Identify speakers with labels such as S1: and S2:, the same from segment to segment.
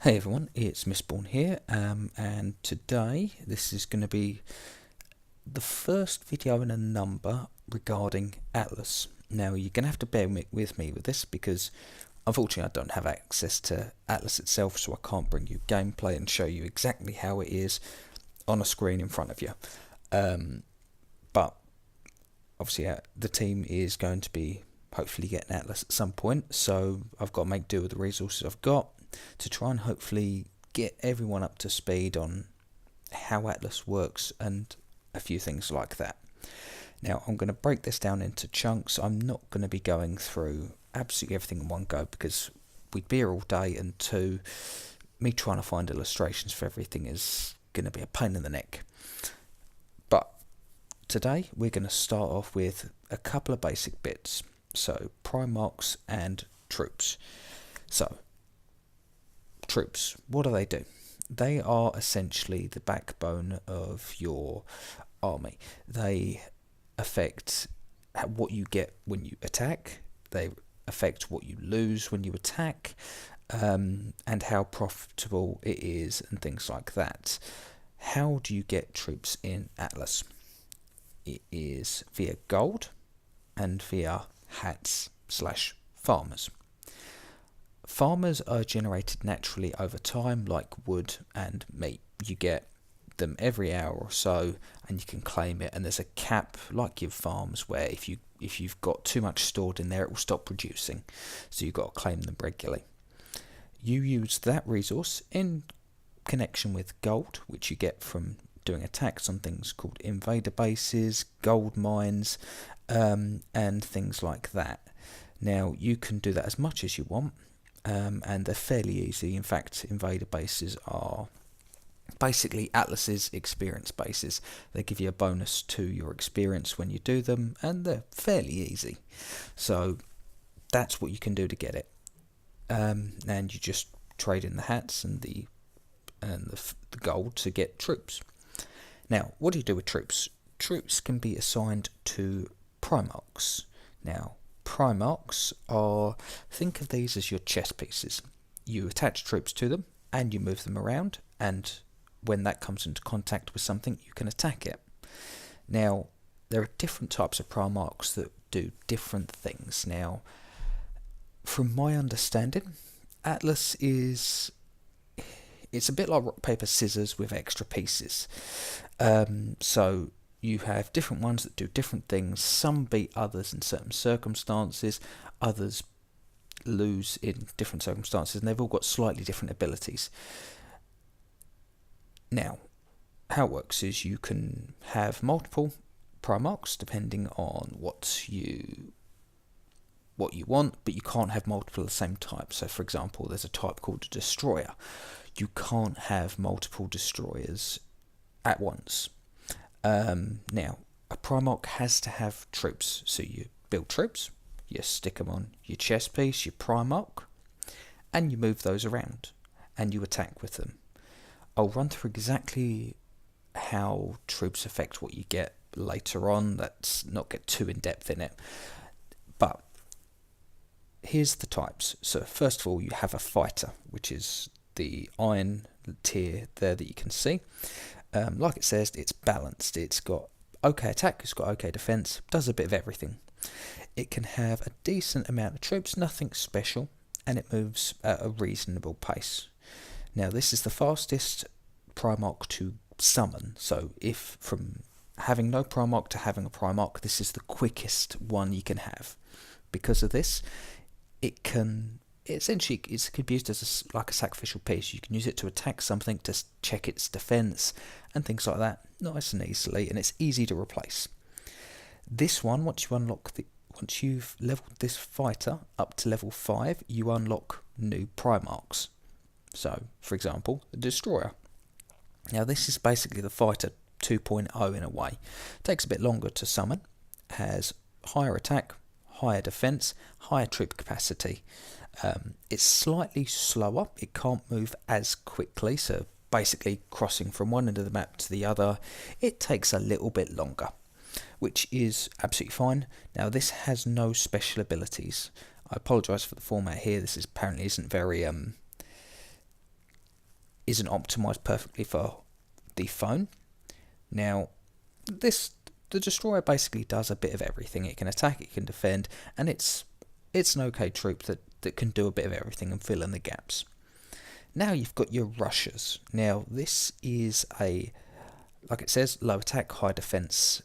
S1: Hey everyone, it's Mistborn here, and today this is going to be the first video in a number regarding Atlas. Now you're going to have to bear with me with this because unfortunately I don't have access to Atlas itself, so I can't bring you gameplay and show you exactly how it is on a screen in front of you. But obviously the team is going to be hopefully getting Atlas at some point, so I've got to make do with the resources I've got to try and hopefully get everyone up to speed on how Atlas works and a few things like that. Now I'm going to break this down into chunks. I'm not going to be going through absolutely everything in one go because we'd be here all day, and two, me trying to find illustrations for everything is going to be a pain in the neck. But today we're going to start off with a couple of basic bits. So Primarchs and Troops. So Troops, what do? They are essentially the backbone of your army. They affect what you get when you attack, they affect what you lose when you attack, and how profitable it is and things like that. How do you get troops in Atlas? It is via gold and via hats/farmers. Farmers are generated naturally over time, like wood and meat. You get them every hour or so, and you can claim it. And there's a cap, like your farms, where if you've got too much stored in there, it will stop producing. So you've got to claim them regularly. You use that resource in connection with gold, which you get from doing attacks on things called invader bases, gold mines, and things like that. Now you can do that as much as you want. And they're fairly easy. In fact, invader bases are basically Atlas's experience bases. They give you a bonus to your experience when you do them, and they're fairly easy. So that's what you can do to get it. And you just trade in the hats and the gold to get troops. Now, what do you do with troops? Troops can be assigned to Primarchs. Now, Primarchs are, think of these as your chess pieces. You attach troops to them and you move them around, and when that comes into contact with something, you can attack it. Now, there are different types of Primarchs that do different things. Now, from my understanding, Atlas it's a bit like rock, paper, scissors with extra pieces. So you have different ones that do different things. Some beat others in certain circumstances, others lose in different circumstances, and they've all got slightly different abilities. Now, how it works is you can have multiple Primarchs depending on what you want, but you can't have multiple of the same type. So for example, there's a type called a destroyer. You can't have multiple destroyers at once. Now, a Primarch has to have troops, so you build troops, you stick them on your chess piece, your Primarch, and you move those around, and you attack with them. I'll run through exactly how troops affect what you get later on. Let's not get too in depth in it, but here's the types. So first of all, you have a fighter, which is the iron tier there that you can see. Like it says, it's balanced. It's got okay attack, it's got okay defense, does a bit of everything. It can have a decent amount of troops, nothing special, and it moves at a reasonable pace. Now, this is the fastest Primarch to summon. So if from having no Primarch to having a Primarch, this is the quickest one you can have. Because of this, it can essentially it could be used as like a sacrificial piece. You can use it to attack something, to check its defense and things like that, nice and easily, and it's easy to replace. This one, once you've leveled this fighter up to level 5, you unlock new Primarchs. So, for example, the destroyer. Now this is basically the fighter 2.0 in a way. It takes a bit longer to summon, has higher attack, higher defense, higher troop capacity. It's slightly slower, it can't move as quickly, so basically crossing from one end of the map to the other, it takes a little bit longer, which is absolutely fine. Now this has no special abilities. I apologise for the format here, this apparently isn't very isn't optimized perfectly for the phone. Now, the destroyer basically does a bit of everything. It can attack, it can defend, and it's an okay troop that can do a bit of everything and fill in the gaps. Now you've got your rushers. Now this is like it says, low attack, high defense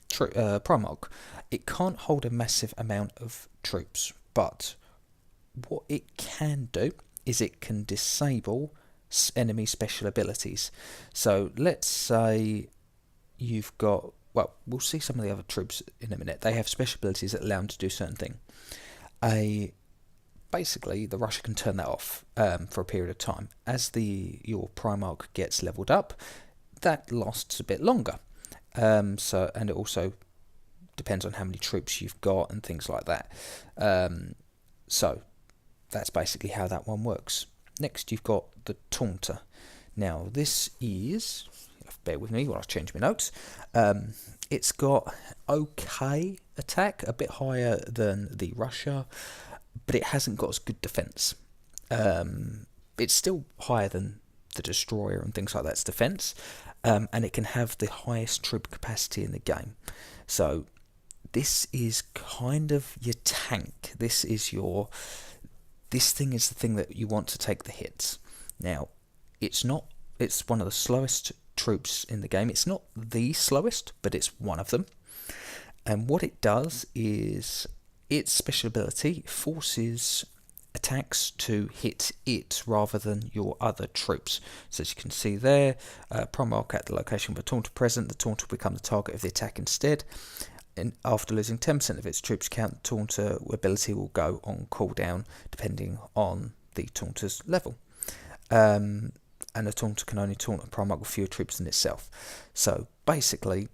S1: Primarch. It can't hold a massive amount of troops, but what it can do is it can disable enemy special abilities. So let's say you've got, well, we'll see some of the other troops in a minute. They have special abilities that allow them to do certain things. Basically, the Rusher can turn that off for a period of time. As your Primarch gets leveled up, that lasts a bit longer. And it also depends on how many troops you've got and things like that. So that's basically how that one works. Next, you've got the Taunter. Now, this is, bear with me while I change my notes. It's got okay attack, a bit higher than the Rusher, but it hasn't got as good defense. It's still higher than the Destroyer and things like that's defense, and it can have the highest troop capacity in the game. So this is kind of your tank. This thing is the thing that you want to take the hits. Now, it's one of the slowest troops in the game. It's not the slowest, but it's one of them. And what it does is its special ability forces attacks to hit it rather than your other troops. So as you can see there, Primarch at the location of a Taunter present, the Taunter will become the target of the attack instead. And after losing 10% of its troops count, the Taunter ability will go on cooldown depending on the Taunter's level. And the Taunter can only taunt a Primarch with fewer troops than itself. So basically,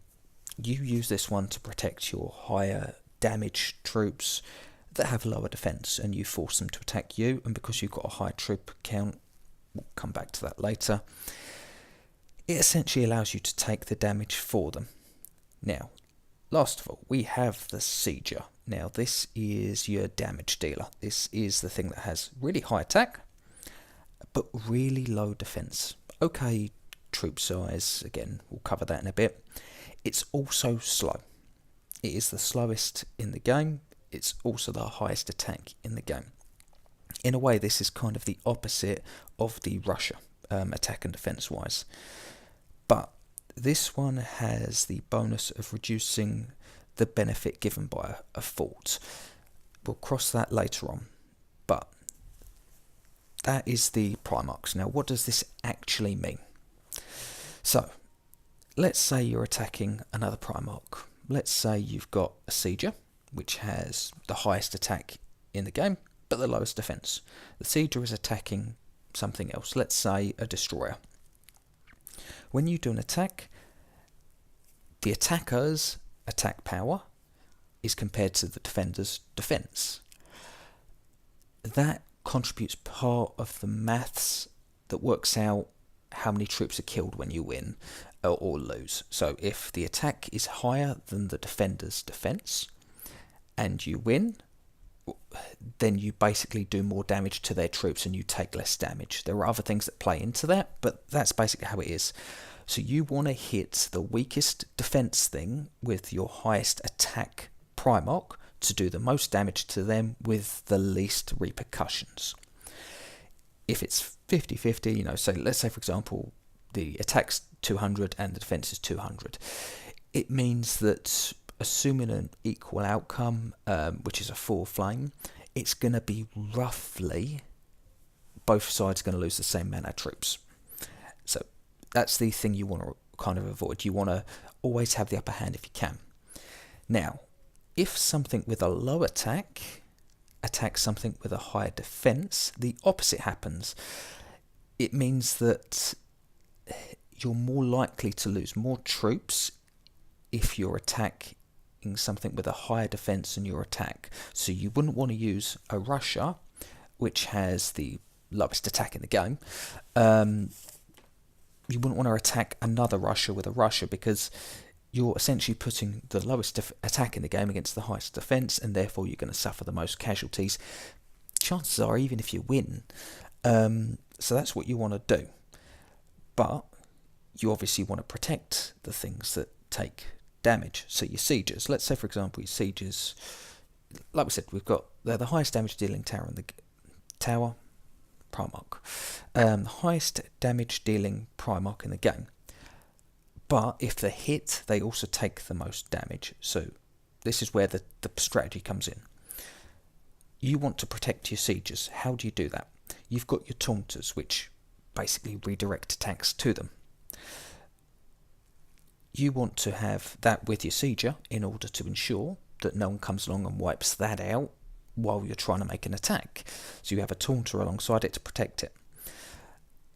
S1: you use this one to protect your higher damage troops that have lower defense, and you force them to attack you. And because you've got a high troop count, we'll come back to that later, it essentially allows you to take the damage for them. Now, last of all, we have the Sieger. Now, this is your damage dealer. This is the thing that has really high attack, but really low defense. Okay, troop size, again, we'll cover that in a bit. It's also slow. It is the slowest in the game. It's also the highest attack in the game. In a way, this is kind of the opposite of the Rusher, attack and defense wise. But this one has the bonus of reducing the benefit given by a fort. We'll cross that later on. But that is the Primarchs. Now, what does this actually mean? So, let's say you're attacking another Primarch. Let's say you've got a Sieger, which has the highest attack in the game, but the lowest defense. The Sieger is attacking something else. Let's say a Destroyer. When you do an attack, the attacker's attack power is compared to the defender's defense. That contributes part of the maths that works out how many troops are killed when you win or lose. So if the attack is higher than the defender's defense and you win, then you basically do more damage to their troops and you take less damage. There are other things that play into that, but that's basically how it is. So you want to hit the weakest defense thing with your highest attack Primarch to do the most damage to them with the least repercussions. If it's 50-50, so let's say for example the attack's 200 and the defense is 200, it means that assuming an equal outcome, which is a 4 flame, it's going to be roughly both sides are going to lose the same amount of troops. So that's the thing you want to kind of avoid. You want to always have the upper hand if you can. Now, if something with a low attack attacks something with a higher defense, the opposite happens. It means that you're more likely to lose more troops if you're attacking something with a higher defense than your attack. So you wouldn't want to use a Rusher, which has the lowest attack in the game. You wouldn't want to attack another Rusher with a Rusher because you're essentially putting the lowest attack in the game against the highest defense, and therefore you're going to suffer the most casualties. Chances are, even if you win, So that's what you want to do. But you obviously want to protect the things that take damage. So your sieges, let's say for example your sieges, like we said, they're the highest damage dealing tower in the tower, Primarch. Highest damage dealing Primarch in the game. But if they're hit, they also take the most damage. So this is where the strategy comes in. You want to protect your sieges. How do you do that? You've got your taunters, which basically redirect attacks to them. You want to have that with your sieger in order to ensure that no one comes along and wipes that out while you're trying to make an attack. So you have a taunter alongside it to protect it.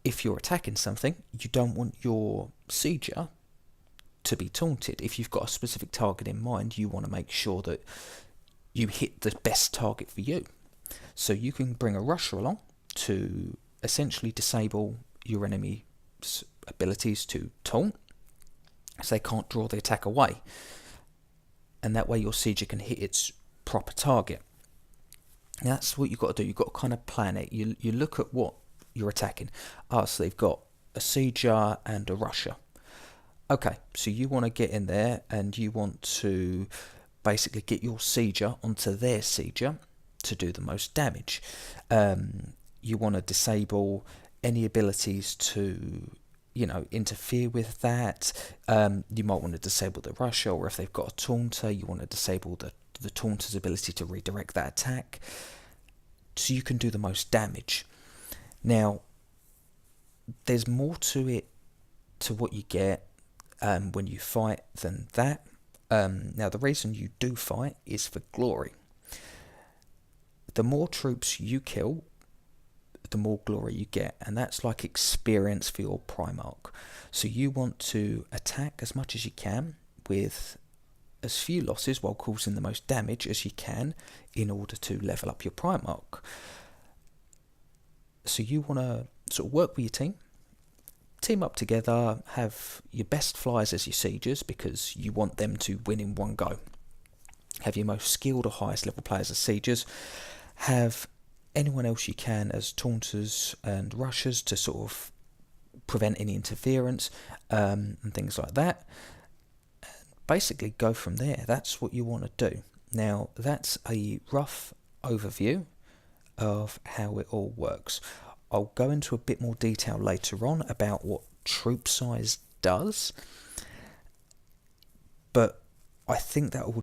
S1: If you're attacking something, you don't want your sieger to be taunted. If you've got a specific target in mind, you want to make sure that you hit the best target for you. So you can bring a rusher along to essentially disable your enemy's abilities to taunt, so they can't draw the attack away. And that way your sieger can hit its proper target. Now that's what you've got to do. You've got to kind of plan it. You look at what you're attacking. So they've got a sieger and a rusher. Okay, so you want to get in there and you want to basically get your sieger onto their sieger to do the most damage. You want to disable any abilities to, interfere with that. You might want to disable the rusher, or if they've got a taunter, you want to disable the taunter's ability to redirect that attack, so you can do the most damage. Now, there's more to it, to what you get when you fight than that. Now, the reason you do fight is for glory. The more troops you kill, the more glory you get, and that's like experience for your Primarch. So you want to attack as much as you can with as few losses while causing the most damage as you can in order to level up your Primarch. So you want to sort of work with your team up together, have your best flyers as your siegers because you want them to win in one go. Have your most skilled or highest level players as siegers. Have anyone else you can as taunters and rushers to sort of prevent any interference and things like that. Basically go from there. That's what you want to do. Now, that's a rough overview of how it all works. I'll go into a bit more detail later on about what troop size does, but I think that will